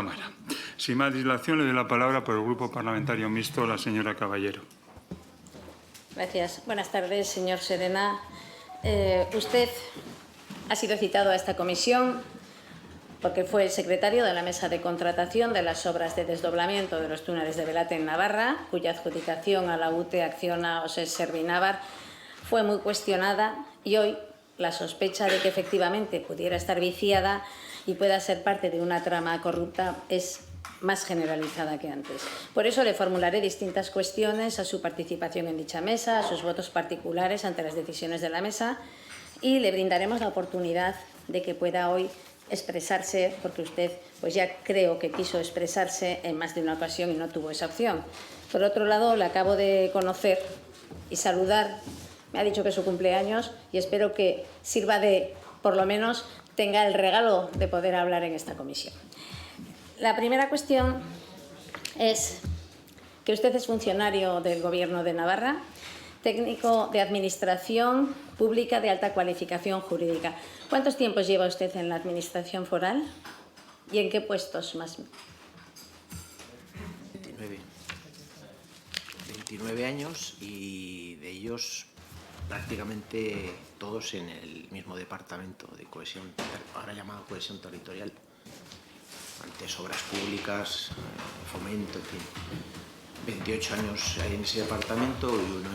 Cámara. Sin más dilación, le doy la palabra por el Grupo Parlamentario Mixto a la señora Caballero. Gracias. Buenas tardes, señor Serena. Usted ha sido citado a esta comisión porque fue el secretario de la Mesa de Contratación de las obras de desdoblamiento de los túneles de Belate en Navarra, cuya adjudicación a la UTE Acciona OSES Servinavar fue muy cuestionada, y hoy la sospecha de que efectivamente pudiera estar viciada y pueda ser parte de una trama corrupta es más generalizada que antes. Por eso le formularé distintas cuestiones a su participación en dicha mesa, a sus votos particulares ante las decisiones de la mesa, y le brindaremos la oportunidad de que pueda hoy expresarse, porque usted pues ya creo que quiso expresarse en más de una ocasión y no tuvo esa opción. Por otro lado, le acabo de conocer y saludar. Me ha dicho que es su cumpleaños y espero que sirva de, por lo menos, tenga el regalo de poder hablar en esta comisión. La primera cuestión es que usted es funcionario del Gobierno de Navarra, técnico de Administración Pública de alta cualificación jurídica. ¿Cuántos tiempos lleva usted en la Administración foral y en qué puestos más? 29 años, y de ellos prácticamente todos en el mismo departamento de cohesión, ahora llamado cohesión territorial. Antes obras públicas, fomento, en fin. 28 años hay en ese departamento y uno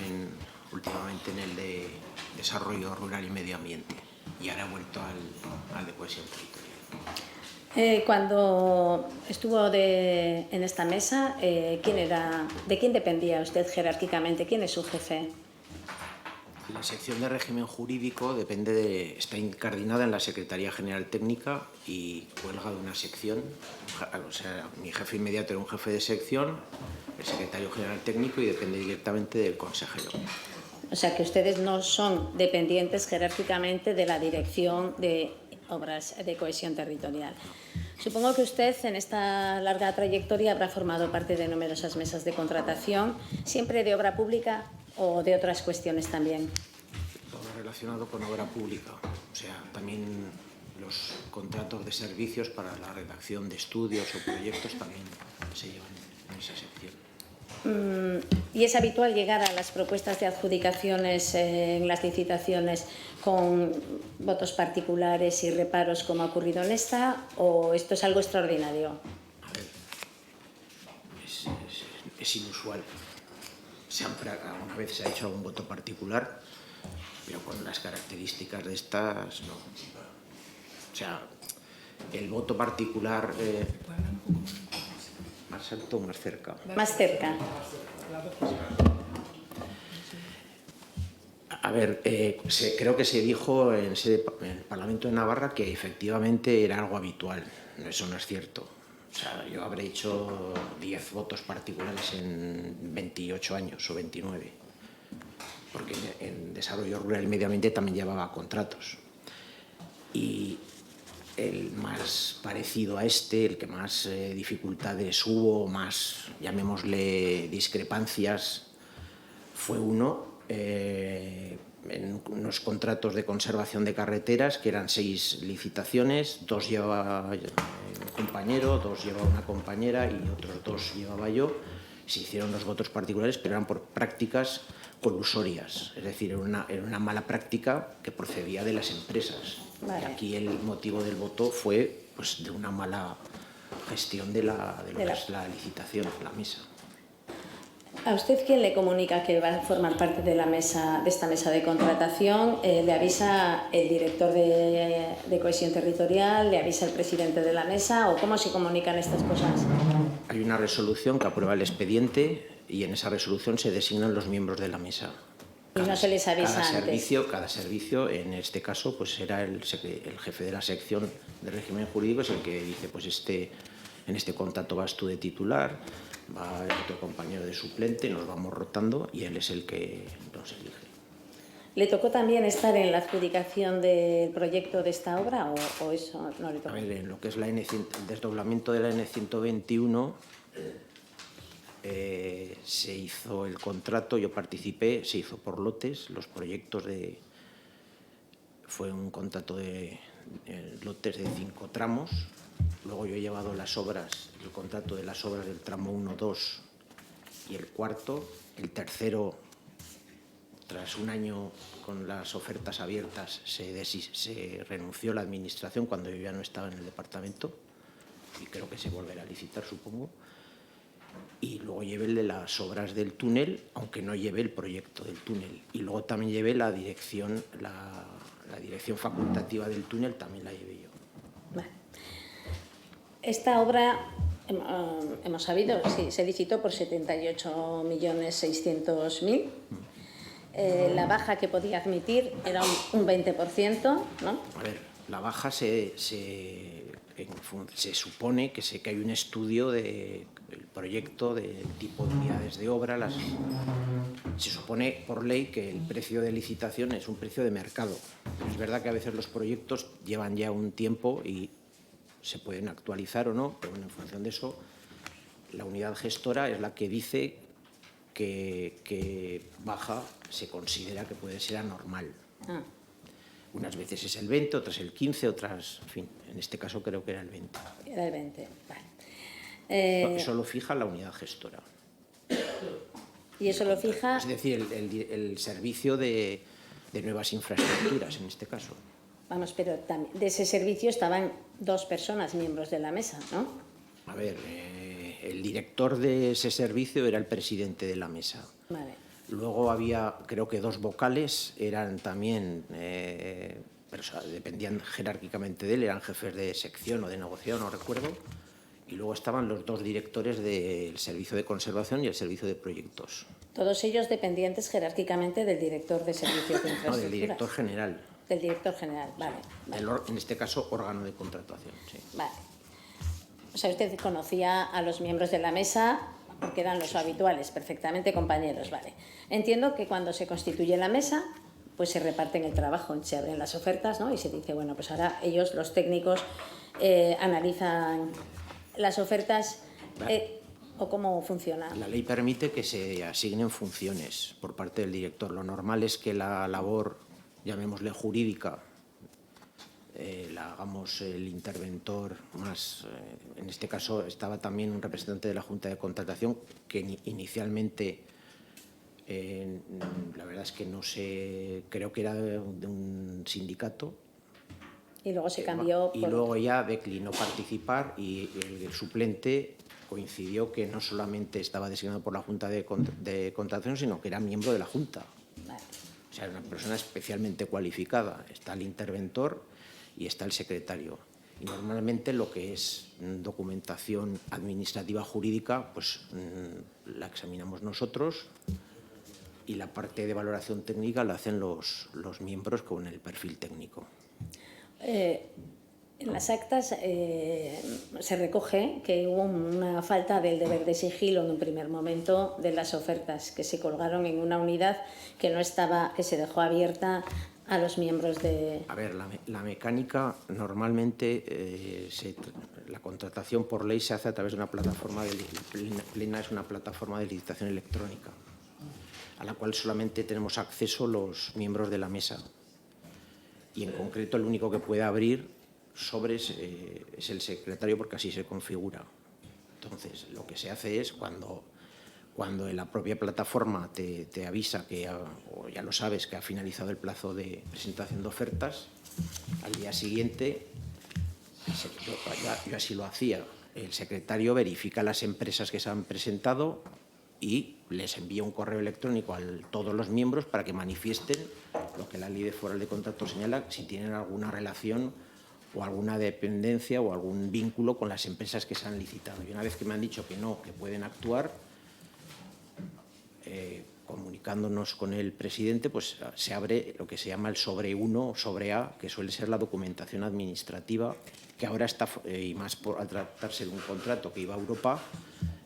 últimamente en el de desarrollo rural y medio ambiente. Y ahora he vuelto al de cohesión territorial. Cuando estuvo en esta mesa, ¿de quién dependía usted jerárquicamente? ¿Quién es su jefe? La sección de régimen jurídico está incardinada en la Secretaría General Técnica y cuelga de una sección. O sea, mi jefe inmediato era un jefe de sección, el secretario general técnico, y depende directamente del consejero. O sea, que ustedes no son dependientes jerárquicamente de la Dirección de Obras de Cohesión Territorial. Supongo que usted en esta larga trayectoria habrá formado parte de numerosas mesas de contratación, siempre de obra pública o de otras cuestiones también. Todo relacionado con obra pública, o sea, también los contratos de servicios para la redacción de estudios o proyectos también se llevan en esa sección. ¿Y es habitual llegar a las propuestas de adjudicaciones en las licitaciones con votos particulares y reparos como ha ocurrido en esta, o esto es algo extraordinario? A ver, es inusual. Alguna vez se ha hecho algún voto particular, pero con las características de estas no. O sea, el voto particular... ¿Más alto o más cerca? Más cerca. A ver, creo que se dijo en el Parlamento de Navarra que efectivamente era algo habitual. Eso no es cierto. O sea, yo habré hecho 10 votos particulares en 28 años o 29, porque en desarrollo rural y medio ambiente también llevaba contratos. Y el más parecido a el que más dificultades hubo, más, llamémosle, discrepancias, fue uno en unos contratos de conservación de carreteras, que eran 6 licitaciones, 2 llevaba un compañero, 2 llevaba una compañera y otros 2 llevaba yo. Se hicieron los votos particulares, pero eran por prácticas colusorias, es decir, era una mala práctica que procedía de las empresas. Vale. Y aquí el motivo del voto fue pues, de una mala gestión de la licitación, la mesa. ¿A usted quién le comunica que va a formar parte de esta mesa de contratación? ¿Le avisa el director de Cohesión Territorial? ¿Le avisa el presidente de la mesa? ¿O cómo se comunican estas cosas? Hay una resolución que aprueba el expediente y en esa resolución se designan los miembros de la mesa. ¿Y no se les avisa antes? Cada servicio, en este caso, pues era el jefe de la sección de régimen jurídico, es el que dice, pues en este contrato vas tú de titular, va otro compañero de suplente, nos vamos rotando y él es el que nos elige. ¿Le tocó también estar en la adjudicación del proyecto de esta obra o eso no le tocó? A ver, en lo que es el desdoblamiento de la N121 se hizo el contrato, yo participé, se hizo por lotes, los proyectos fue un contrato de lotes de 5 tramos. Luego yo he llevado las obras, el contrato de las obras del tramo 1, 2 y el cuarto. El tercero, tras un año con las ofertas abiertas, se renunció la administración cuando yo ya no estaba en el departamento y creo que se volverá a licitar, supongo. Y luego llevé el de las obras del túnel, aunque no llevé el proyecto del túnel. Y luego también llevé la dirección, la dirección facultativa del túnel, también la llevé yo. Vale. Esta obra, hemos sabido, sí, se licitó por 78.600.000. La baja que podía admitir era un 20%, ¿no? A ver, la baja se supone que hay un estudio del proyecto, del tipo de unidades de obra. Se supone por ley que el precio de licitación es un precio de mercado. Pero es verdad que a veces los proyectos llevan ya un tiempo y se pueden actualizar o no, pero bueno, en función de eso, la unidad gestora es la que dice que baja se considera que puede ser anormal. Unas veces es el 20, otras el 15, otras, en fin, en este caso creo que era el 20. Era el 20, vale. Eso lo fija la unidad gestora. Y eso lo fija... Es decir, el servicio de nuevas infraestructuras, en este caso. Vamos, pero también de ese servicio estaban 2 personas, miembros de la mesa, ¿no? A ver, el director de ese servicio era el presidente de la mesa. Vale. Luego había, creo que 2 vocales, eran también, pero dependían jerárquicamente de él, eran jefes de sección o de negociación, no recuerdo. Y luego estaban los 2 directores del servicio de conservación y el servicio de proyectos. Todos ellos dependientes jerárquicamente del director de servicios de infraestructuras. No, del director general. Del director general, vale. Vale. En este caso, órgano de contratación, sí. Vale. O sea, usted conocía a los miembros de la mesa porque eran los habituales, perfectamente compañeros, vale. Entiendo que cuando se constituye la mesa, pues se reparten el trabajo, se abren las ofertas, ¿no? Y se dice, bueno, pues ahora ellos, los técnicos, analizan las ofertas. ¿O cómo funciona? La ley permite que se asignen funciones por parte del director. Lo normal es que la labor, llamémosle jurídica, la hagamos el interventor más. En este caso estaba también un representante de la Junta de Contratación que inicialmente, la verdad es que no sé, creo que era de un sindicato. Y luego se cambió. Y luego ya declinó participar y el suplente coincidió que no solamente estaba designado por la Junta de Contratación, sino que era miembro de la Junta. Vale. O sea, era una persona especialmente cualificada. Está el interventor y está el secretario. Y normalmente lo que es documentación administrativa jurídica, pues la examinamos nosotros y la parte de valoración técnica la hacen los miembros con el perfil técnico. En las actas se recoge que hubo una falta del deber de sigilo en un primer momento de las ofertas que se colgaron en una unidad que no estaba, que se dejó abierta a los miembros de... A ver, la mecánica normalmente, la contratación por ley se hace a través de una plataforma Plena es una plataforma de licitación electrónica, a la cual solamente tenemos acceso los miembros de la mesa. Y en concreto el único que puede abrir sobres es el secretario, porque así se configura. Entonces, lo que se hace es cuando en la propia plataforma te avisa que, o ya lo sabes, que ha finalizado el plazo de presentación de ofertas, al día siguiente, yo así lo hacía, el secretario verifica las empresas que se han presentado y les envía un correo electrónico a todos los miembros para que manifiesten lo que la Ley Foral de Contratos señala, si tienen alguna relación o alguna dependencia o algún vínculo con las empresas que se han licitado. Y una vez que me han dicho que no, que pueden actuar, comunicándonos con el presidente, pues se abre lo que se llama el sobre 1 o sobre A, que suele ser la documentación administrativa, que ahora está, y más al tratarse de un contrato que iba a Europa,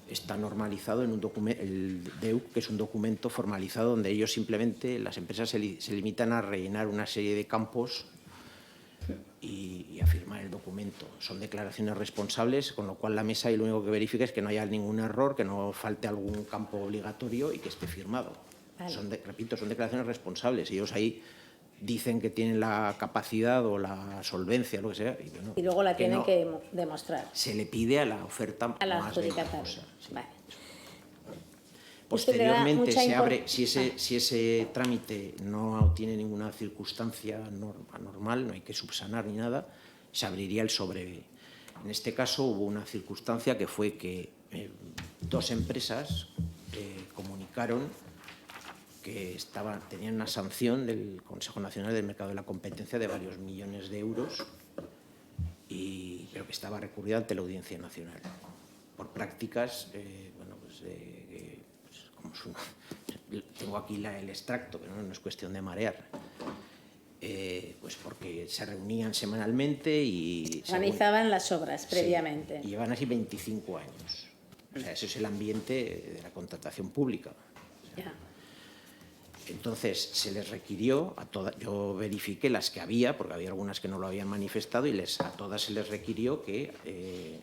está normalizado en un documento, el DEUC, que es un documento formalizado donde ellos simplemente, las empresas se limitan a rellenar una serie de campos y a firmar el documento. Son declaraciones responsables, con lo cual la mesa y lo único que verifica es que no haya ningún error, que no falte algún campo obligatorio y que esté firmado. Vale. Repito, son declaraciones responsables. Ellos ahí dicen que tienen la capacidad o la solvencia, lo que sea. Y, bueno, y luego la tienen no, que demostrar. se le pide a la oferta A la más adjudicataria. ventajosa. Sí. Vale. Posteriormente, Usted le da mucha si ese trámite no tiene ninguna circunstancia anormal, no hay que subsanar ni nada, se abriría el sobre B. En este caso hubo una circunstancia que fue que dos empresas comunicaron que tenían una sanción del Consejo Nacional del Mercado de la Competencia de varios millones de euros, pero que estaba recurrida ante la Audiencia Nacional por prácticas, tengo aquí el extracto, pero no es cuestión de marear, pues porque se reunían semanalmente y organizaban las obras previamente. Sí, y llevan así 25 años. O sea, ese es el ambiente de la contratación pública. O sea, entonces, se les requirió, yo verifiqué las que había, porque había algunas que no lo habían manifestado, y a todas se les requirió que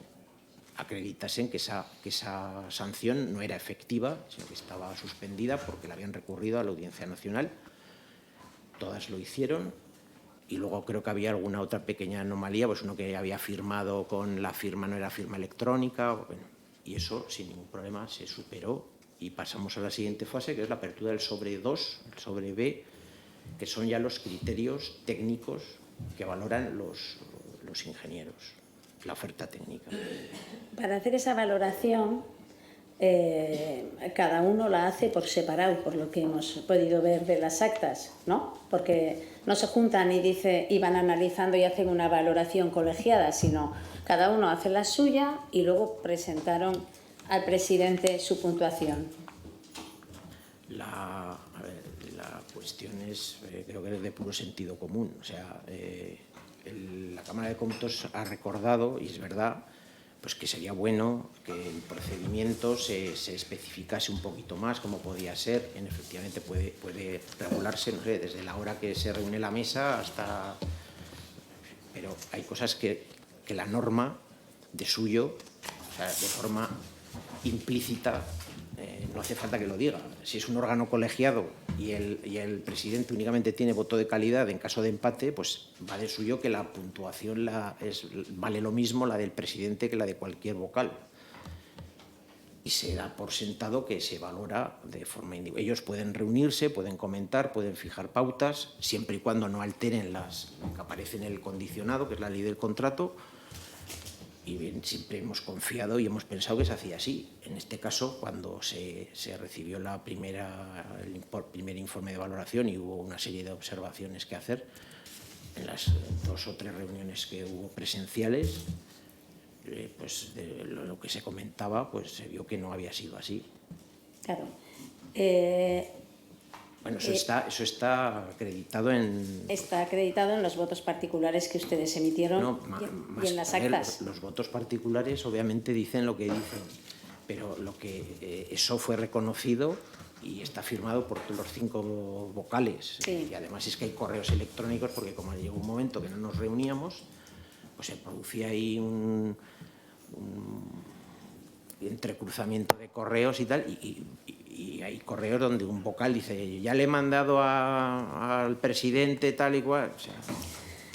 acreditasen que esa sanción no era efectiva, sino que estaba suspendida porque la habían recurrido a la Audiencia Nacional. Todas lo hicieron, y luego creo que había alguna otra pequeña anomalía, pues uno que había firmado con la firma, no era firma electrónica, bueno, y eso sin ningún problema se superó. Y pasamos a la siguiente fase, que es la apertura del sobre 2, el sobre B, que son ya los criterios técnicos que valoran los ingenieros, la oferta técnica. Para hacer esa valoración, cada uno la hace por separado, por lo que hemos podido ver de las actas, ¿no? Porque no se juntan y van analizando y hacen una valoración colegiada, sino cada uno hace la suya y luego presentaron al presidente su puntuación. La cuestión es, creo que es de puro sentido común. O sea, la Cámara de Cómputos ha recordado, y es verdad, pues que sería bueno que el procedimiento se especificase un poquito más cómo podía ser. Efectivamente puede regularse, no sé, desde la hora que se reúne la mesa hasta... Pero hay cosas que la norma de suyo, o sea, de forma implícita, no hace falta que lo diga. Si es un órgano colegiado y el presidente únicamente tiene voto de calidad en caso de empate, pues va de suyo que la puntuación vale lo mismo la del presidente que la de cualquier vocal. Y se da por sentado que se valora de forma individual. Ellos pueden reunirse, pueden comentar, pueden fijar pautas, siempre y cuando no alteren lo que aparece en el condicionado, que es la ley del contrato. Y bien, siempre hemos confiado y hemos pensado que se hacía así. En este caso, cuando se recibió el primer informe de valoración y hubo una serie de observaciones que hacer, en las 2 o 3 reuniones que hubo presenciales, pues de lo que se comentaba, pues se vio que no había sido así. Claro. Bueno, eso está acreditado en... Está acreditado en los votos particulares que ustedes emitieron y en las actas. Los votos particulares obviamente dicen lo que dicen, pero eso fue reconocido y está firmado por todos los 5 vocales. Sí. Y además es que hay correos electrónicos, porque como llegó un momento que no nos reuníamos, pues se producía ahí un entrecruzamiento de correos y tal, y hay correos donde un vocal dice, ya le he mandado al presidente tal y cual. O sea,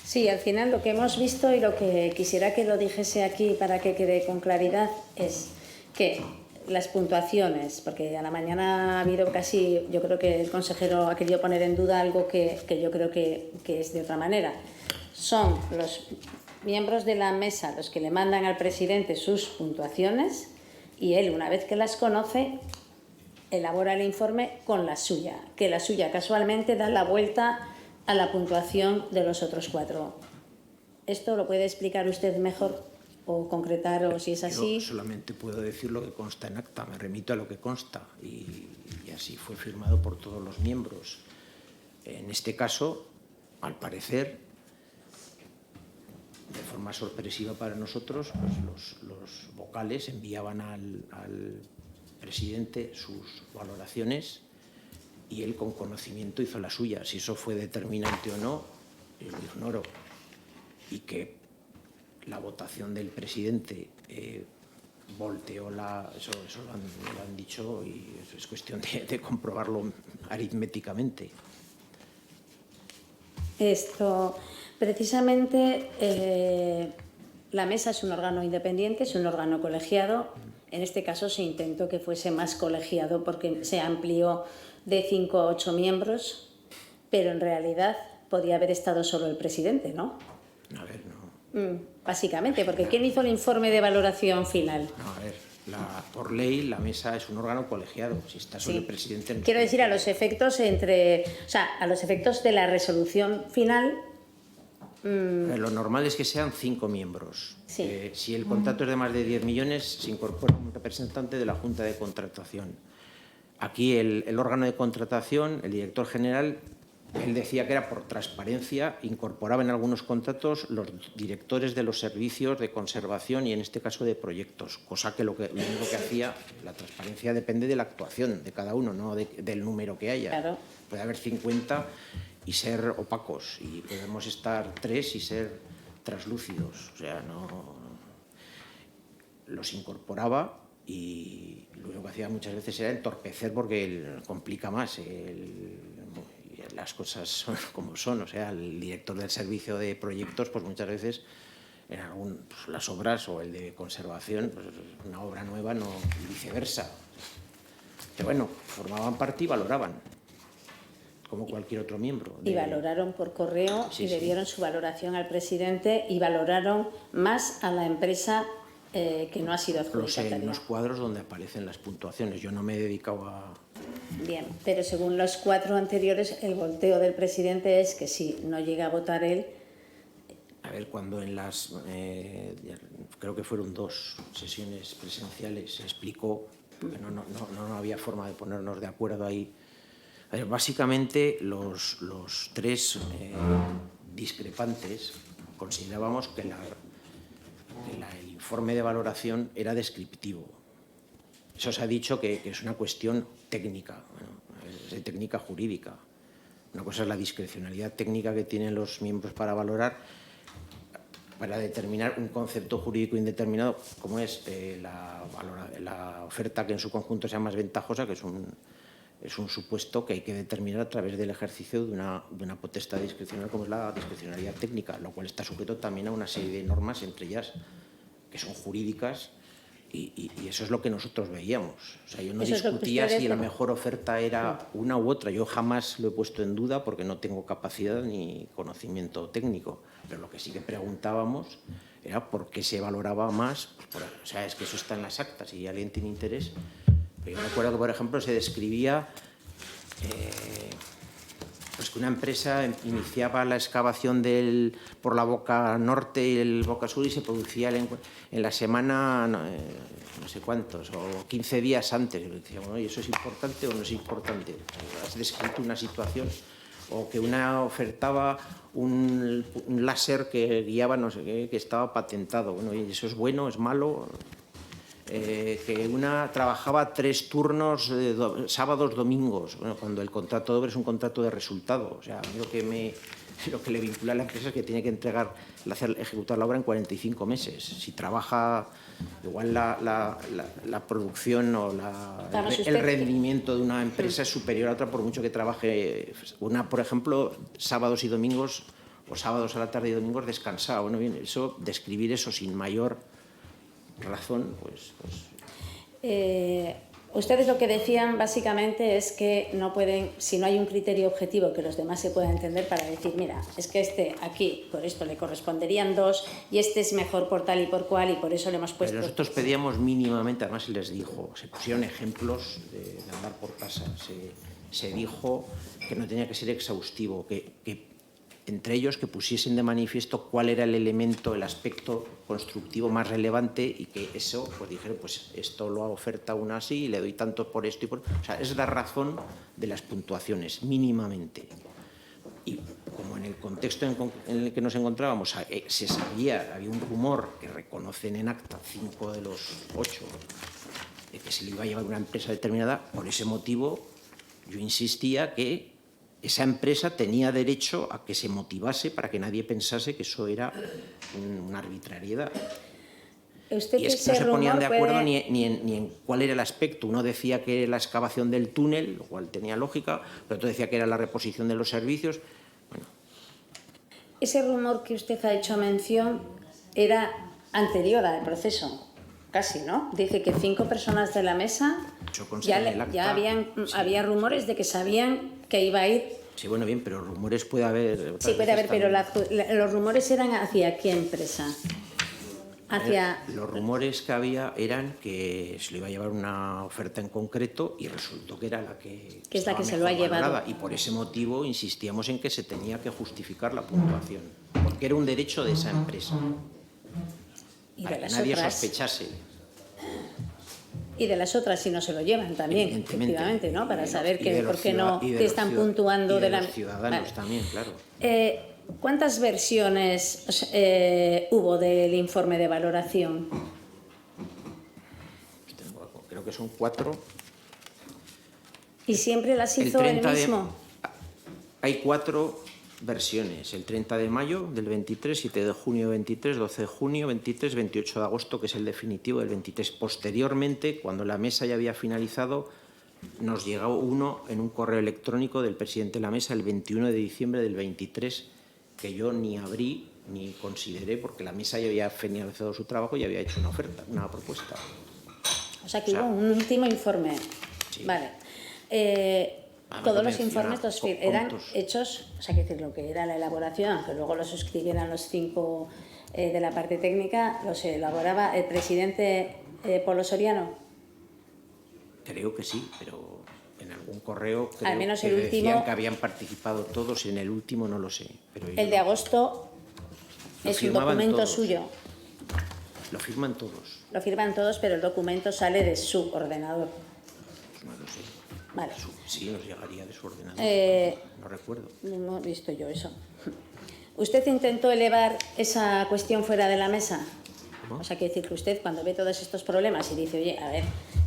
sí, al final lo que hemos visto y lo que quisiera que lo dijese aquí para que quede con claridad es que las puntuaciones, porque a la mañana ha habido casi, yo creo que el consejero ha querido poner en duda algo que yo creo que es de otra manera. Son los miembros de la mesa los que le mandan al presidente sus puntuaciones y él, una vez que las conoce, elabora el informe con la suya, que la suya casualmente da la vuelta a la puntuación de los otros 4. ¿Esto lo puede explicar usted mejor o concretar, o si es así? Yo solamente puedo decir lo que consta en acta, me remito a lo que consta y así fue firmado por todos los miembros. En este caso, al parecer, de forma sorpresiva para nosotros, pues los vocales enviaban al presidente sus valoraciones y él con conocimiento hizo la suya. Si eso fue determinante o no, yo lo ignoro. Y que la votación del presidente volteó eso lo han dicho y eso es cuestión de comprobarlo aritméticamente. Esto, precisamente, la mesa es un órgano independiente, es un órgano colegiado. En este caso se intentó que fuese más colegiado porque se amplió de 5 a 8 miembros, pero en realidad podía haber estado solo el presidente, ¿no? A ver, no. Básicamente, porque ¿quién hizo el informe de valoración final? No, a ver, por ley la mesa es un órgano colegiado. Si está solo el presidente... No. Quiero decir, a los efectos a los efectos de la resolución final... Lo normal es que sean 5 miembros. Sí. Si el contrato es de más de 10 millones, se incorpora un representante de la Junta de Contratación. Aquí el órgano de contratación, el director general, él decía que era por transparencia, incorporaba en algunos contratos los directores de los servicios de conservación y en este caso de proyectos, cosa que lo único que hacía, la transparencia depende de la actuación de cada uno, no del número que haya. Claro. Puede haber 50 y ser opacos, y podemos estar 3 y ser translúcidos. O sea, no los incorporaba y lo único que hacía muchas veces era entorpecer porque complica más las cosas son como son. O sea, el director del servicio de proyectos, pues muchas veces en las obras o el de conservación, pues una obra nueva, no, y viceversa. Pero bueno, formaban parte y valoraban, como cualquier otro miembro. Y valoraron por correo Sí, y le dieron su valoración al presidente y valoraron más a la empresa que no ha sido adjudicataria. En los cuadros donde aparecen las puntuaciones. Yo no me he dedicado a... Bien, pero según los 4 anteriores, el volteo del presidente es que si no llega a votar él... A ver, cuando en las... creo que fueron 2 sesiones presenciales, se explicó, porque no había forma de ponernos de acuerdo ahí. A ver, básicamente, los 3 discrepantes considerábamos que el informe de valoración era descriptivo. Eso se ha dicho que es una cuestión técnica, es de técnica jurídica. Una cosa es la discrecionalidad técnica que tienen los miembros para valorar, para determinar un concepto jurídico indeterminado, como es la oferta que en su conjunto sea más ventajosa, que es un supuesto que hay que determinar a través del ejercicio de una potestad discrecional, como es la discrecionalidad técnica, lo cual está sujeto también a una serie de normas, entre ellas que son jurídicas, y eso es lo que nosotros veíamos. O sea, yo no discutía si la mejor oferta era una u otra. Yo jamás lo he puesto en duda porque no tengo capacidad ni conocimiento técnico. Pero lo que sí que preguntábamos era por qué se valoraba más. O sea, es que eso está en las actas y alguien tiene interés. Pero yo me acuerdo que, por ejemplo, se describía pues que una empresa iniciaba la excavación por la boca norte y el boca sur y se producía en la semana no sé cuántos, o 15 días antes. Y decíamos, ¿y eso es importante o no es importante? Has descrito una situación, o que una ofertaba un láser que guiaba no sé qué, que estaba patentado. Bueno, ¿y eso es bueno, es malo? Que una trabajaba 3 turnos, sábados, domingos, bueno, cuando el contrato de obra es un contrato de resultado. O sea, a mí lo que le vincula a la empresa es que tiene que ejecutar la obra en 45 meses. Si trabaja, igual la producción o el rendimiento de una empresa es superior a otra, por mucho que trabaje una, por ejemplo, sábados y domingos, o sábados a la tarde y domingos descansada. Bueno, bien, describir eso sin mayor razón, pues... Ustedes lo que decían básicamente es que no pueden, si no hay un criterio objetivo que los demás se puedan entender, para decir, mira, es que este aquí por esto le corresponderían 2 y este es mejor por tal y por cual y por eso le hemos puesto... Pero nosotros pedíamos mínimamente, además se les dijo, se pusieron ejemplos de andar por casa, se dijo que no tenía que ser exhaustivo, que entre ellos que pusiesen de manifiesto cuál era el elemento, el aspecto constructivo más relevante, y que eso, pues dijeron, pues esto lo oferta una así y le doy tanto por esto y por... O sea, es la razón de las puntuaciones, mínimamente. Y como en el contexto en el que nos encontrábamos se sabía, había un rumor que reconocen en acta 5 de los 8, de que se le iba a llevar una empresa determinada, por ese motivo yo insistía que esa empresa tenía derecho a que se motivase para que nadie pensase que eso era una arbitrariedad. Y es que no se ponían de acuerdo ni en cuál era el aspecto. Uno decía que era la excavación del túnel, lo cual tenía lógica, pero otro decía que era la reposición de los servicios. Bueno, ese rumor que usted ha hecho mención era anterior al proceso, casi, ¿no? Dice que 5 personas de la mesa había rumores de que sabían que iba a ir. Sí, bueno, bien, pero rumores puede haber. Sí, puede haber, pero los rumores eran hacia qué empresa. Los rumores que había eran que se le iba a llevar una oferta en concreto y resultó que era la que es la que se mejor lo ha llevado. valorada, y por ese motivo insistíamos en que se tenía que justificar la puntuación, porque era un derecho de esa empresa, para que nadie sospechase. Y de las otras, si no se lo llevan también, efectivamente, ¿no? Para saber por qué no te están puntuando de los ciudadanos también, claro. ¿Cuántas versiones hubo del informe de valoración? Creo que son 4. ¿Y siempre las hizo el mismo? Hay 4 versiones. El 30 de mayo del 23, 7 de junio 23, 12 de junio 23, 28 de agosto, que es el definitivo del 23. Posteriormente, cuando la mesa ya había finalizado, nos llegó uno en un correo electrónico del presidente de la mesa el 21 de diciembre del 23, que yo ni abrí ni consideré, porque la mesa ya había finalizado su trabajo y había hecho una oferta, una propuesta. O sea, que hubo un último informe. Sí. Vale. Todos los informes eran hechos, o sea, que decir, lo que era la elaboración, aunque luego lo suscribieran los 5 de la parte técnica, los elaboraba el presidente Polo Soriano. Creo que sí, pero en algún correo creo al menos que el último, decían que habían participado todos, y en el último no lo sé. Pero el de agosto es un documento todos. Suyo. Lo firman todos. Lo firman todos, pero el documento sale de su ordenador. Pues no lo sé. Vale. Sí, nos llegaría de su ordenador. No recuerdo. No he visto yo eso. ¿Usted intentó elevar esa cuestión fuera de la mesa? ¿Cómo? O sea, quiere decir que usted, cuando ve todos estos problemas y dice, oye, a ver,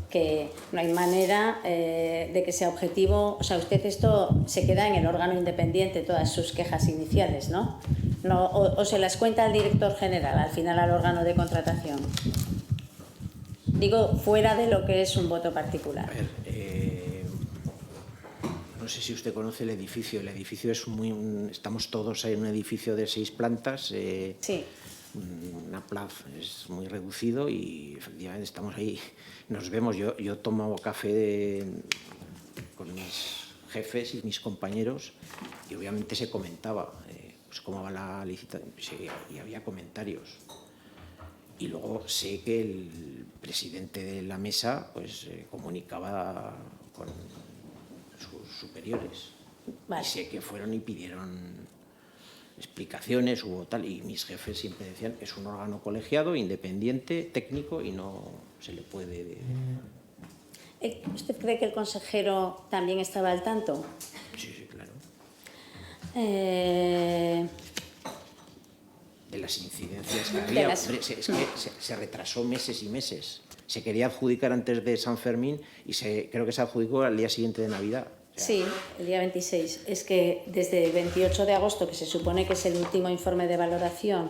que no hay manera de que sea objetivo, o sea, usted esto se queda en el órgano independiente, todas sus quejas iniciales, ¿no? O se las cuenta al director general, al final al órgano de contratación. Digo, fuera de lo que es un voto particular. A ver, no sé si usted conoce el edificio. El edificio es estamos todos en un edificio de 6 plantas. Sí. Una plaza es muy reducido y efectivamente estamos ahí. Nos vemos. Yo tomo café con mis jefes y mis compañeros y obviamente se comentaba pues cómo va la licitación, y había comentarios. Y luego sé que el presidente de la mesa pues comunicaba con sus superiores. Vale. Y sé que fueron y pidieron explicaciones, hubo tal, y mis jefes siempre decían es un órgano colegiado, independiente, técnico, y no se le puede... ¿Usted cree que el consejero también estaba al tanto? Sí, claro. De las incidencias que había. Es que se retrasó meses y meses. Se quería adjudicar antes de San Fermín y creo que se adjudicó al día siguiente de Navidad. O sea, sí, el día 26. Es que desde el 28 de agosto, que se supone que es el último informe de valoración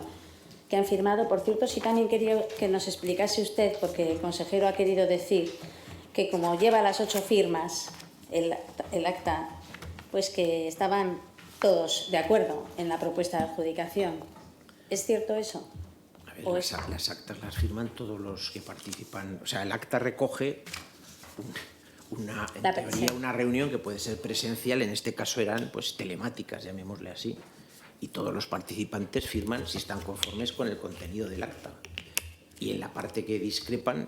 que han firmado, por cierto, sí también quería que nos explicase usted, porque el consejero ha querido decir que como lleva las 8 firmas el acta, pues que estaban todos de acuerdo en la propuesta de adjudicación. ¿Es cierto eso? A ver, las actas las firman todos los que participan. O sea, el acta recoge en teoría una reunión que puede ser presencial, en este caso eran pues telemáticas, llamémosle así, y todos los participantes firman si están conformes con el contenido del acta. Y en la parte que discrepan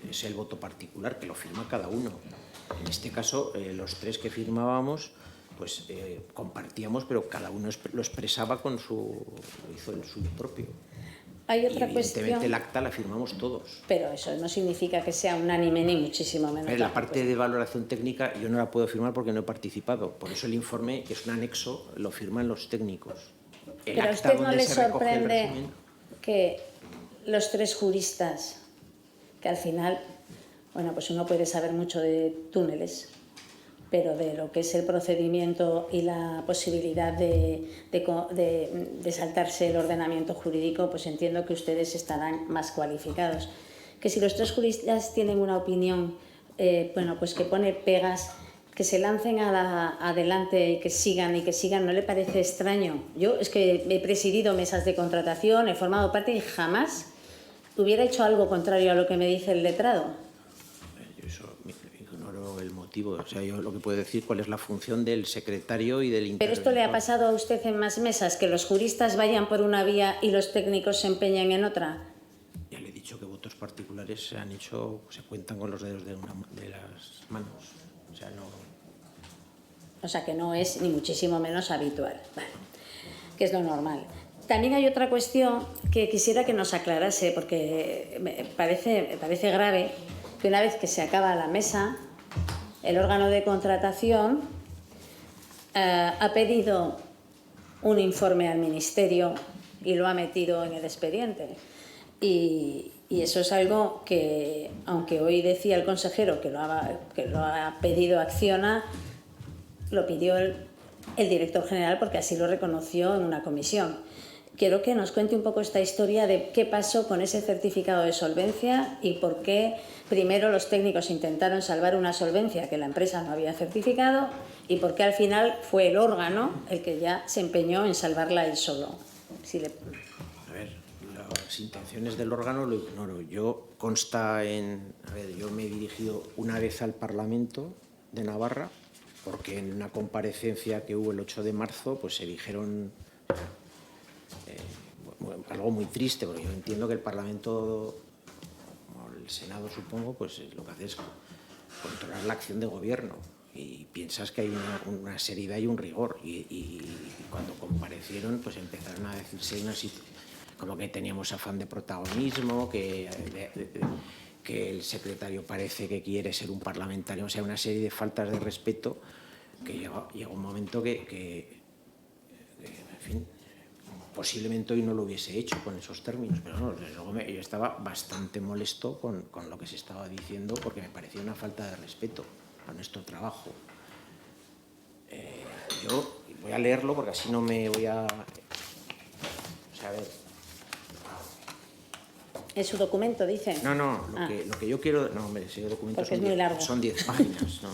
es el voto particular, que lo firma cada uno. En este caso, los 3 que firmábamos pues compartíamos, pero cada uno lo expresaba hizo el suyo propio. Hay otra evidentemente el acta la firmamos todos. Pero eso no significa que sea unánime ni muchísimo menos. La parte de valoración técnica yo no la puedo firmar porque no he participado. Por eso el informe, que es un anexo, lo firman los técnicos. Pero a usted no le sorprende que los 3 juristas, que al final, bueno, pues uno puede saber mucho de túneles, pero de lo que es el procedimiento y la posibilidad de saltarse el ordenamiento jurídico, pues entiendo que ustedes estarán más cualificados. Que si los 3 juristas tienen una opinión, bueno, pues que pone pegas, que se lancen adelante y que sigan, ¿no le parece extraño? Yo es que he presidido mesas de contratación, he formado parte y jamás hubiera hecho algo contrario a lo que me dice el letrado. Yo eso ignoro el motivo. O sea, yo lo que puedo decir cuál es la función del secretario y del interventor. ¿Pero esto le ha pasado a usted en más mesas, que los juristas vayan por una vía y los técnicos se empeñen en otra? Ya le he dicho que votos particulares se han hecho, se cuentan con los dedos de las manos. O sea, no... O sea, que no es ni muchísimo menos habitual. Vale. Que es lo normal. También hay otra cuestión que quisiera que nos aclarase, porque me parece grave que una vez que se acaba la mesa, el órgano de contratación ha pedido un informe al Ministerio y lo ha metido en el expediente. Y eso es algo que, aunque hoy decía el consejero que lo ha pedido Acciona, lo pidió el director general porque así lo reconoció en una comisión. Quiero que nos cuente un poco esta historia de qué pasó con ese certificado de solvencia y por qué primero los técnicos intentaron salvar una solvencia que la empresa no había certificado y por qué al final fue el órgano el que ya se empeñó en salvarla él solo. A ver, las intenciones del órgano lo ignoro. Yo me he dirigido una vez al Parlamento de Navarra porque en una comparecencia que hubo el 8 de marzo pues se dijeron algo muy triste, porque yo entiendo que el Parlamento, o el Senado supongo, pues lo que hace es controlar la acción de gobierno y piensas que hay una seriedad y un rigor y cuando comparecieron pues empezaron a decirse como que teníamos afán de protagonismo, que el secretario parece que quiere ser un parlamentario, o sea, una serie de faltas de respeto que llega un momento que en fin, posiblemente hoy no lo hubiese hecho con esos términos, pero no, luego yo estaba bastante molesto con lo que se estaba diciendo porque me parecía una falta de respeto a nuestro trabajo. Yo voy a leerlo porque así no me voy a... O sea, a ver... ¿Es su documento, dice? No, lo que yo quiero... No, hombre, ese documento son 10 páginas, no.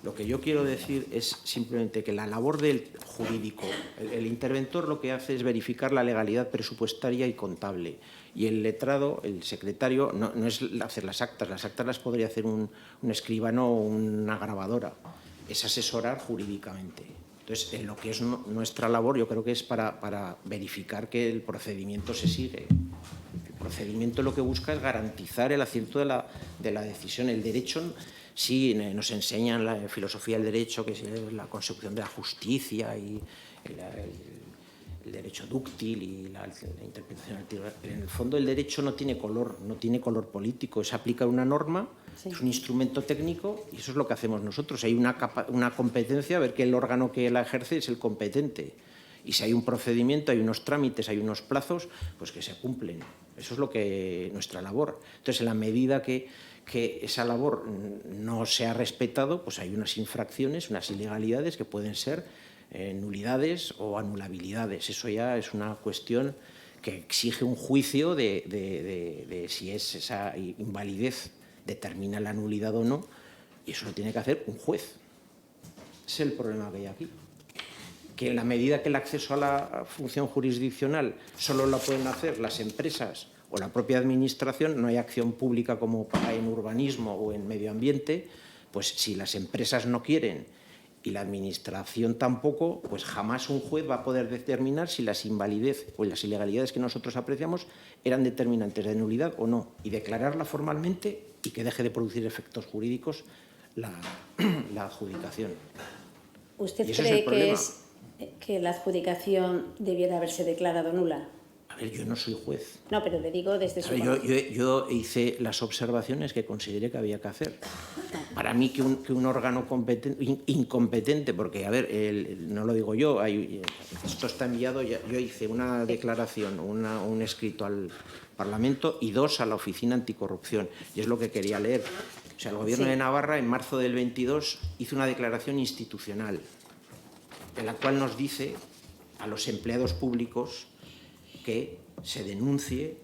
Lo que yo quiero decir es simplemente que la labor del jurídico, el interventor lo que hace es verificar la legalidad presupuestaria y contable. Y el letrado, el secretario, no es hacer las actas las podría hacer un escribano o una grabadora. Es asesorar jurídicamente. Entonces, en lo que es nuestra labor, yo creo que es para verificar que el procedimiento se sigue. El procedimiento lo que busca es garantizar el acierto de la decisión. El derecho... Sí, nos enseñan la filosofía del derecho, que es la consecución de la justicia y el derecho dúctil y la interpretación alternativa. Pero en el fondo el derecho no tiene color político, es aplicar una norma, sí. Es un instrumento técnico y eso es lo que hacemos nosotros. Hay una competencia, a ver que el órgano que la ejerce es el competente. Y si hay un procedimiento, hay unos trámites, hay unos plazos, pues que se cumplen. Eso es lo que nuestra labor. Entonces, en la medida que esa labor no se ha respetado, pues hay unas infracciones, unas ilegalidades que pueden ser nulidades o anulabilidades. Eso ya es una cuestión que exige un juicio de si esa invalidez determina la nulidad o no, y eso lo tiene que hacer un juez. Ese es el problema que hay aquí. Que en la medida que el acceso a la función jurisdiccional solo lo pueden hacer las empresas o la propia administración, no hay acción pública como en urbanismo o en medio ambiente, pues si las empresas no quieren y la administración tampoco, pues jamás un juez va a poder determinar si las invalidez o las ilegalidades que nosotros apreciamos eran determinantes de nulidad o no, y declararla formalmente y que deje de producir efectos jurídicos la adjudicación. ¿Usted cree que la adjudicación debiera haberse declarado nula? A ver, yo no soy juez. No, pero le digo desde su... Yo hice las observaciones que consideré que había que hacer. Para mí que un órgano incompetente, porque, a ver, no lo digo yo, esto está enviado, yo hice una declaración, un escrito al Parlamento y 2 a la Oficina Anticorrupción, y es lo que quería leer. O sea, el Gobierno de Navarra, en marzo del 22, hizo una declaración institucional, en la cual nos dice a los empleados públicos que se denuncie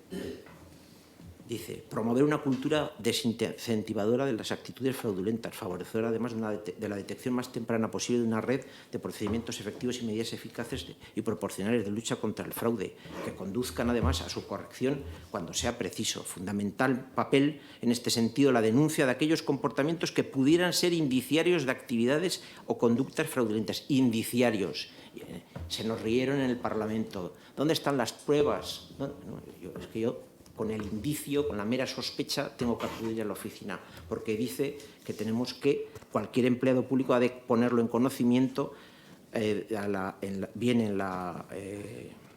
Dice, promover una cultura desincentivadora de las actitudes fraudulentas, favorecedora además de la detección más temprana posible de una red de procedimientos efectivos y medidas eficaces y proporcionales de lucha contra el fraude, que conduzcan además a su corrección cuando sea preciso. Fundamental papel en este sentido la denuncia de aquellos comportamientos que pudieran ser indiciarios de actividades o conductas fraudulentas. Indiciarios. Se nos rieron en el Parlamento. ¿Dónde están las pruebas? Es que yo con el indicio, con la mera sospecha, tengo que acudir a la oficina, porque dice que tenemos que, cualquier empleado público ha de ponerlo en conocimiento bien en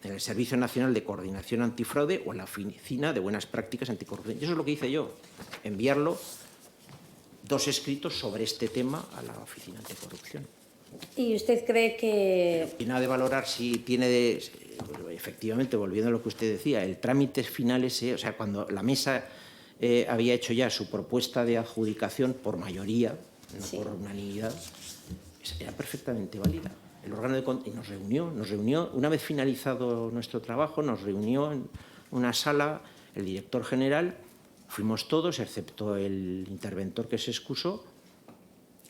el Servicio Nacional de Coordinación Antifraude o en la Oficina de Buenas Prácticas Anticorrupción. Y eso es lo que hice yo, enviarlo 2 escritos sobre este tema a la Oficina Anticorrupción. ¿Y usted cree que...? Y nada de valorar si tiene efectivamente, volviendo a lo que usted decía, el trámite final ese, o sea, cuando la mesa había hecho ya su propuesta de adjudicación por mayoría, no por unanimidad, era perfectamente válida. El órgano y nos reunió, una vez finalizado nuestro trabajo, nos reunió en una sala el director general, fuimos todos, excepto el interventor que se excusó,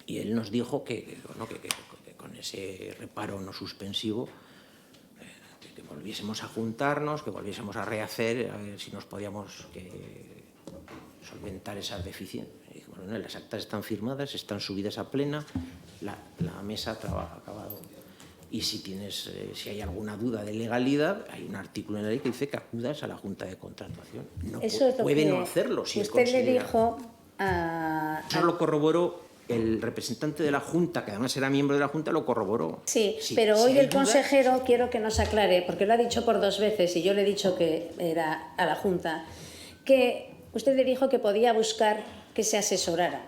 y él nos dijo que con ese reparo no suspensivo que volviésemos a juntarnos, que volviésemos a rehacer, a ver si nos podíamos solventar esas deficiencias. Bueno, las actas están firmadas, están subidas a plena, la mesa ha acabado. Y si hay alguna duda de legalidad, hay un artículo en la ley que dice que acudas a la Junta de Contratación. No puede no hacerlo. Si usted le dijo Eso lo corroboró el representante de la Junta, que además era miembro de la Junta, lo corroboró. Sí, pero hoy el consejero quiero que nos aclare, porque lo ha dicho por 2 veces y yo le he dicho que era a la Junta, que usted le dijo que podía buscar que se asesorara.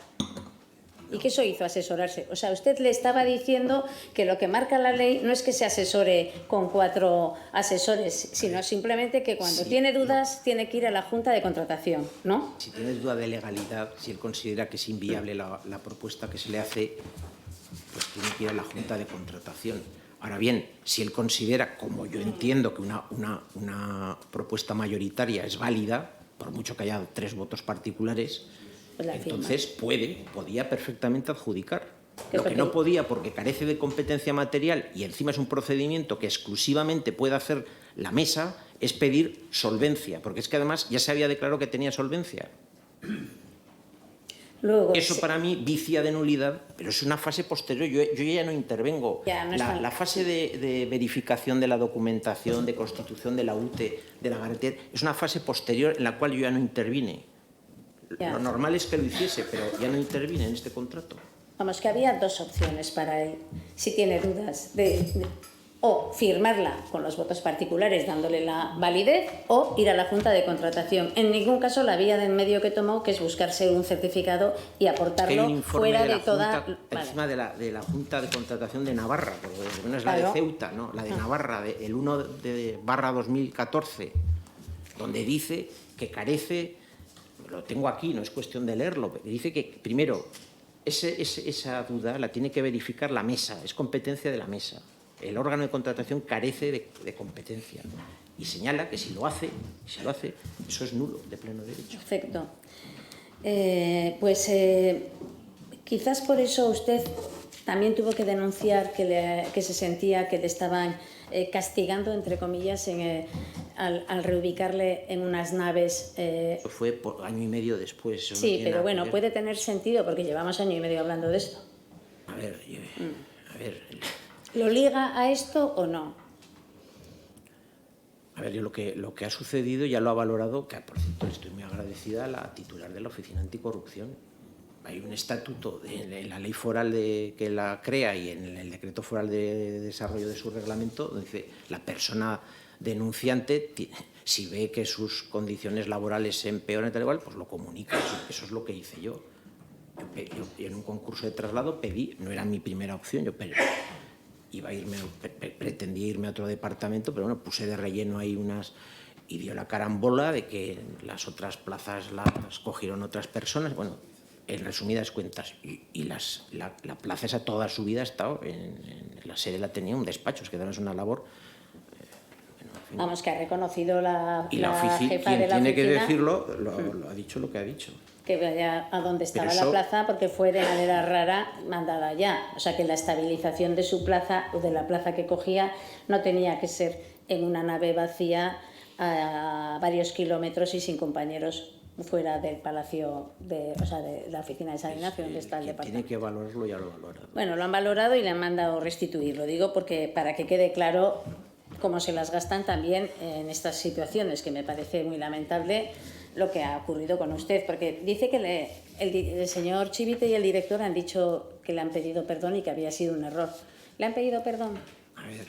¿Y qué eso hizo, asesorarse? O sea, usted le estaba diciendo que lo que marca la ley no es que se asesore con 4 asesores, sino simplemente que cuando tiene dudas tiene que ir a la Junta de Contratación, ¿no? Si tiene duda de legalidad, si él considera que es inviable la propuesta que se le hace, pues tiene que ir a la Junta de Contratación. Ahora bien, si él considera, como yo entiendo, que una propuesta mayoritaria es válida, por mucho que haya 3 votos particulares, entonces podía perfectamente adjudicar. Lo que no podía, porque carece de competencia material y encima es un procedimiento que exclusivamente puede hacer la mesa, es pedir solvencia, porque es que además ya se había declarado que tenía solvencia. Luego, eso para mí vicia de nulidad, pero es una fase posterior. Yo ya no intervengo. La fase de verificación de la documentación, de constitución de la UTE, de la garantía, es una fase posterior en la cual yo ya no intervine. Lo normal es que lo hiciese, pero ya no intervine en este contrato. Vamos, que había 2 opciones para él, si tiene dudas, o firmarla con los votos particulares dándole la validez o ir a la Junta de Contratación. En ningún caso la vía de en medio que tomó, que es buscarse un certificado y aportarlo fuera de toda... Encima de la Junta de Contratación de Navarra, porque no es la de Ceuta, ¿no? La de Navarra, el 1/2014, donde dice que carece... Lo tengo aquí, no es cuestión de leerlo, pero dice que, primero, esa duda la tiene que verificar la mesa, es competencia de la mesa. El órgano de contratación carece de competencia y señala que si lo hace, eso es nulo, de pleno derecho. Perfecto. Quizás por eso usted también tuvo que denunciar que se sentía que le estaban castigando, entre comillas, al reubicarle en unas naves. Eso fue por año y medio después. Sí, pero bueno, puede tener sentido porque llevamos año y medio hablando de esto. A ver. ¿Lo liga a esto o no? A ver, yo lo que ha sucedido ya lo ha valorado, que por cierto estoy muy agradecida a la titular de la Oficina Anticorrupción. Hay un estatuto en la ley foral que la crea y en el decreto foral de desarrollo de su reglamento, donde dice la persona denunciante, si ve que sus condiciones laborales se empeoran y tal igual, pues lo comunica. Eso es lo que hice yo. Yo en un concurso de traslado pedí, no era mi primera opción, pretendía irme a otro departamento, pero bueno, puse de relleno ahí y dio la carambola de que las otras plazas las cogieron otras personas. Bueno, en resumidas cuentas, y la plaza esa toda su vida ha estado en la sede, la tenía un despacho, es que es una labor Vamos, que ha reconocido la oficina, jefa quien de la tiene oficina que decirlo, lo ha dicho lo que ha dicho. que vaya a donde estaba Pero la eso- plaza, porque fue de manera rara mandada ya. O sea que la estabilización de su plaza o de la plaza que cogía no tenía que ser en una nave vacía a varios kilómetros y sin compañeros fuera del palacio, o sea, de la oficina de San Ignacio, donde está el Quien departamento. tiene que valorarlo ya lo ha valorado. Bueno, lo han valorado y le han mandado restituir. Lo digo porque para que quede claro cómo se las gastan también en estas situaciones, que me parece muy lamentable lo que ha ocurrido con usted, porque dice que el señor Chivite y el director han dicho que le han pedido perdón y que había sido un error. ¿Le han pedido perdón? A ver,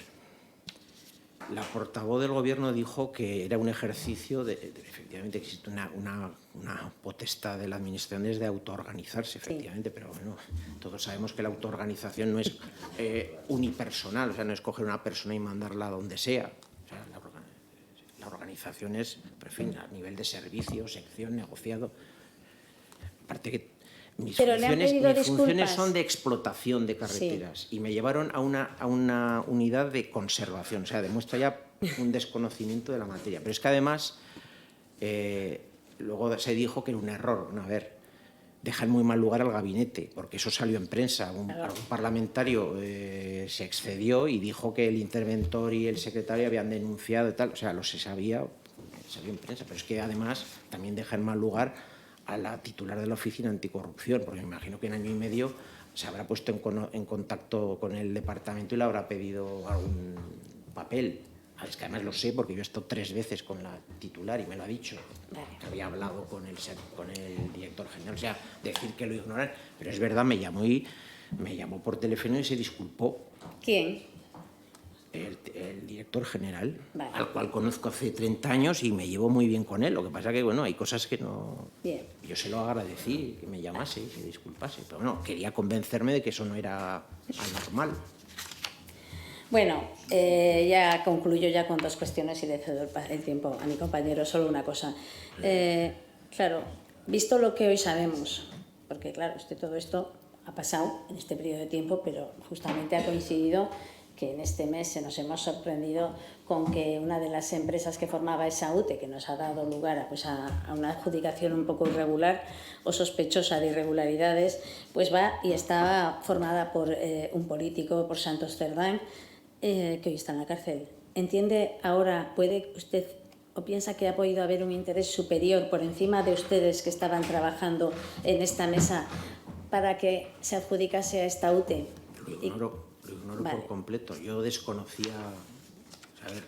la portavoz del Gobierno dijo que era un ejercicio efectivamente existe una potestad de la Administración de autoorganizarse, efectivamente, pero bueno, todos sabemos que la autoorganización no es unipersonal, o sea, no es coger una persona y mandarla a donde sea. O sea, la organización es, en fin, a nivel de servicio, sección, negociado. Aparte que mis funciones son de explotación de carreteras y me llevaron a una unidad de conservación. O sea, demuestra ya un desconocimiento de la materia. Pero es que además luego se dijo que era un error. Bueno, a ver, dejan muy mal lugar al gabinete, porque eso salió en prensa. Algún parlamentario se excedió y dijo que el interventor y el secretario habían denunciado y tal. O sea, lo se sabía, salió en prensa. Pero es que además también deja en mal lugar a la titular de la Oficina Anticorrupción, porque me imagino que en año y medio se habrá puesto en contacto con el departamento y le habrá pedido algún papel. Es que además lo sé porque yo he estado 3 veces con la titular y me lo ha dicho, que había hablado con el director general. O sea, decir que lo ignoran, pero es verdad, me llamó por teléfono y se disculpó. ¿Quién? El director general, Vale. al cual conozco hace 30 años y me llevo muy bien con él. Lo que pasa que, bueno, hay cosas que no... Bien. Yo se lo agradecí, que me llamase y se disculpase. Pero bueno, quería convencerme de que eso no era anormal. Bueno, ya concluyo ya con 2 cuestiones y le cedo el tiempo a mi compañero. Solo una cosa. Claro, visto lo que hoy sabemos, porque claro, todo esto ha pasado en este periodo de tiempo, pero justamente ha coincidido que en este mes se nos hemos sorprendido con que una de las empresas que formaba esa UTE, que nos ha dado lugar a una adjudicación un poco irregular o sospechosa de irregularidades, pues va y está formada por un político, por Santos Cerdán, que hoy está en la cárcel. ¿Entiende ahora, puede usted o piensa que ha podido haber un interés superior por encima de ustedes que estaban trabajando en esta mesa para que se adjudicase a esta UTE? Lo ignoro vale. Por completo. Yo desconocía, a ver,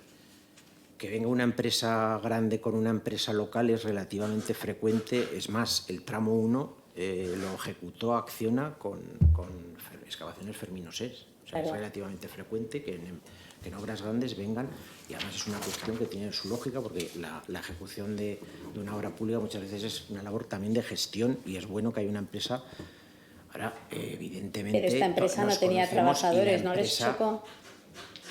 que venga una empresa grande con una empresa local es relativamente frecuente. Es más, el tramo 1 lo ejecutó Acciona con excavaciones Ferminosés. O sea, claro. Es relativamente frecuente que en obras grandes vengan, y además es una cuestión que tiene su lógica, porque la ejecución de una obra pública muchas veces es una labor también de gestión, y es bueno que haya una empresa. Ahora, evidentemente... Pero esta empresa no tenía trabajadores, ¿no les chocó?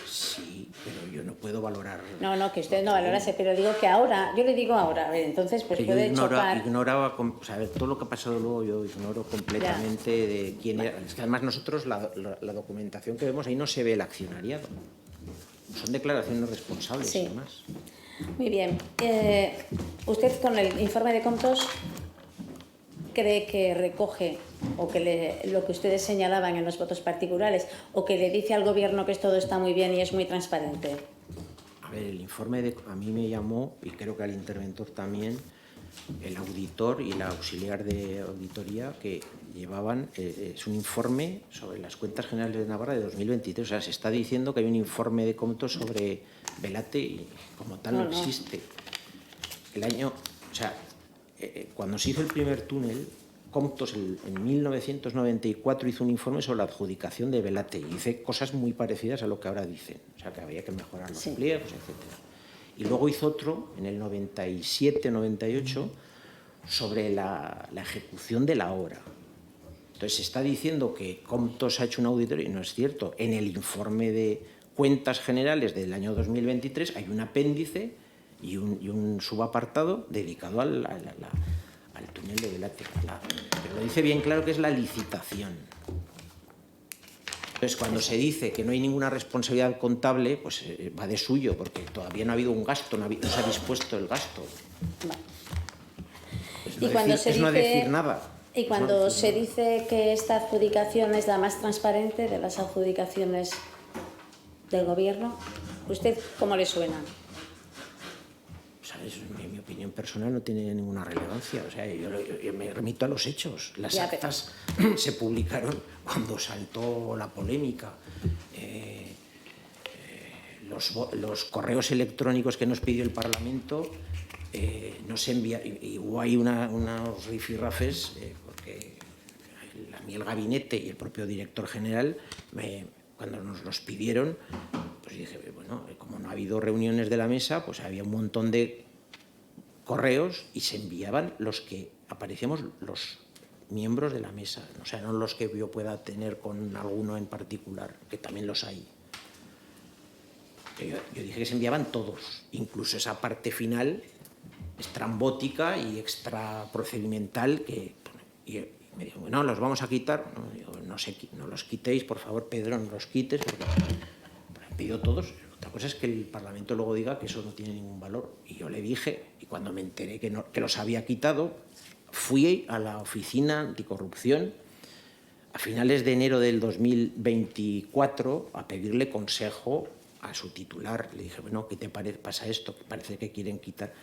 Sí, pero yo no puedo valorar... No, que usted no valorase, pero digo que ahora, yo le digo ahora, a ver, entonces pues puede chocar... Ignoraba, o sea, a ver, todo lo que ha pasado luego yo ignoro completamente de quién era. Es que además nosotros, la documentación que vemos ahí no se ve el accionariado. Son declaraciones responsables, sí. Además. Muy bien. Usted con el informe de Comptos cree que recoge o que lo que ustedes señalaban en los votos particulares, o que le dice al Gobierno que todo está muy bien y es muy transparente. A ver, el informe a mí me llamó, y creo que al interventor también, el auditor y la auxiliar de auditoría que llevaban, es un informe sobre las cuentas generales de Navarra de 2023. O sea, se está diciendo que hay un informe de Comptos sobre Velate y como tal no existe. El año, o sea, cuando se hizo el primer túnel, Comptos en 1994 hizo un informe sobre la adjudicación de Velate y dice cosas muy parecidas a lo que ahora dicen. O sea, que había que mejorar los pliegos, etc. Y luego hizo otro, en el 97-98, sobre la ejecución de la obra. Entonces se está diciendo que Comptos ha hecho una auditoría, y no es cierto. En el informe de cuentas generales del año 2023 hay un apéndice y un subapartado dedicado al túnel de Velate. Pero lo dice bien claro que es la licitación. Entonces, cuando se dice que no hay ninguna responsabilidad contable, pues va de suyo, porque todavía no ha habido un gasto, no se ha dispuesto el gasto. Vale. Es no decir nada. Y cuando se dice que esta adjudicación es la más transparente de las adjudicaciones del Gobierno, ¿usted cómo le suena? O sea, mi opinión personal no tiene ninguna relevancia. O sea, yo me remito a los hechos. Las actas se publicaron cuando saltó la polémica. Los correos electrónicos que nos pidió el Parlamento no se enviaron. Y hubo ahí unos rifirrafes, porque a mí el gabinete y el propio director general, cuando nos los pidieron, pues dije, bueno, como no ha habido reuniones de la mesa, pues había un montón de correos y se enviaban los que aparecíamos los miembros de la mesa, o sea, no los que yo pueda tener con alguno en particular, que también los hay. Yo dije que se enviaban todos, incluso esa parte final estrambótica y extra procedimental y me dijo, bueno, los vamos a quitar. No, digo, no los quitéis, por favor, Pedro, no los quites, porque han pedido todos. Otra cosa es que el Parlamento luego diga que eso no tiene ningún valor. Y yo le dije, y cuando me enteré que los había quitado, fui a la oficina anticorrupción a finales de enero del 2024 a pedirle consejo a su titular. Le dije, bueno, ¿qué te parece? Pasa esto, que parece que quieren quitar.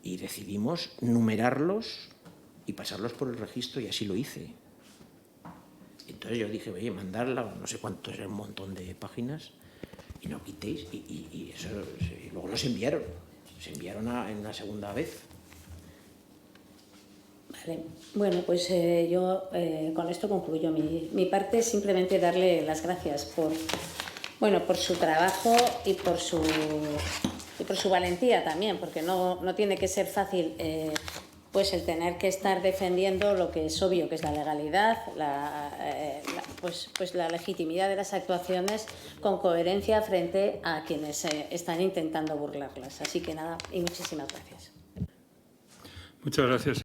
Y decidimos numerarlos y pasarlos por el registro, y así lo hice. Entonces yo dije, oye, mandarla, no sé cuánto, era un montón de páginas, y no quitéis. Y eso, luego los enviaron. Se enviaron en una segunda vez. Vale. Bueno, pues yo con esto concluyo mi parte. Simplemente darle las gracias por su trabajo y por su valentía también, porque no tiene que ser fácil pues el tener que estar defendiendo lo que es obvio, que es la legalidad, pues la legitimidad de las actuaciones con coherencia frente a quienes están intentando burlarlas. Así que nada, y muchísimas gracias. Muchas gracias.